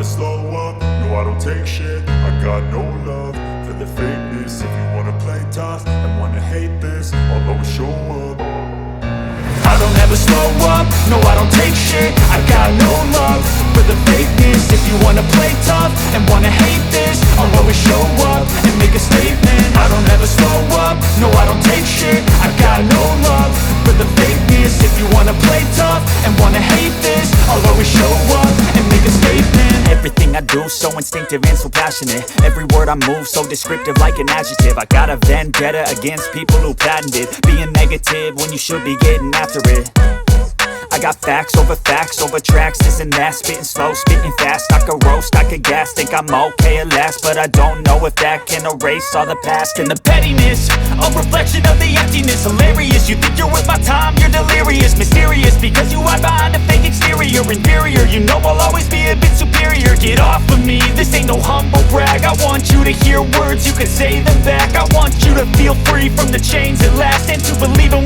slow up, no I don't take shit. I got no love for the fakeness. If you wanna play tough and wanna hate this, I'll always show up. I don't ever slow up, no I don't take shit. I got no love for the fakeness. If you wanna play tough and wanna hate this, I'll always show up and make a statement. I don't ever slow up, no I don't take shit. I got no love for the fakeness. If you wanna play tough and wanna hate this, I'll always show up and make a statement. Everything I do so instinctive and so passionate. Every word I move so descriptive like an adjective. I got a vendetta against people who patented being negative when you should be getting after it. I got facts over tracks, this and that. Spitting slow, spitting fast, I could roast, I could gas. Think I'm okay at last, but I don't know if that can erase all the past. And the pettiness, a reflection of the emptiness. Hilarious, you think you're worth my time, you're delirious. Mysterious, because you hide behind a fake exterior. Inferior, you know I'll always be a bit superior. Get off of me, this ain't no humble brag. I want you to hear words, you can say them back. I want you to feel free from the chains at last, and to believe in